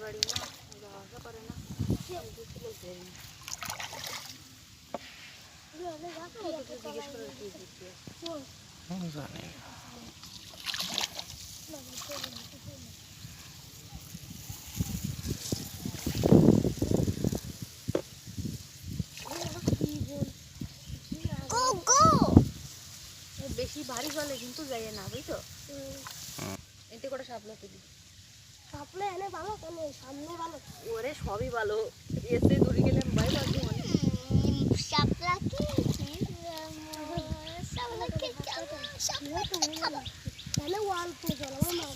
বাড়ি না, যাওয়া আসা করে না, জিজ্ঞেস করে কি দিচ্ছে জানি বেশি ভারী জলে কিন্তু যাই না, বুঝছো? এতে করে সাপলা তুলি, সাপলা এনে ভালো কেন সামনে ভালো? ওরে সবই ভালো, এসে দূরে গেলে ভয় পাচ্ছি অনেক। সাপলা কি সাপলা কি তাহলে অল্প জল আমার মা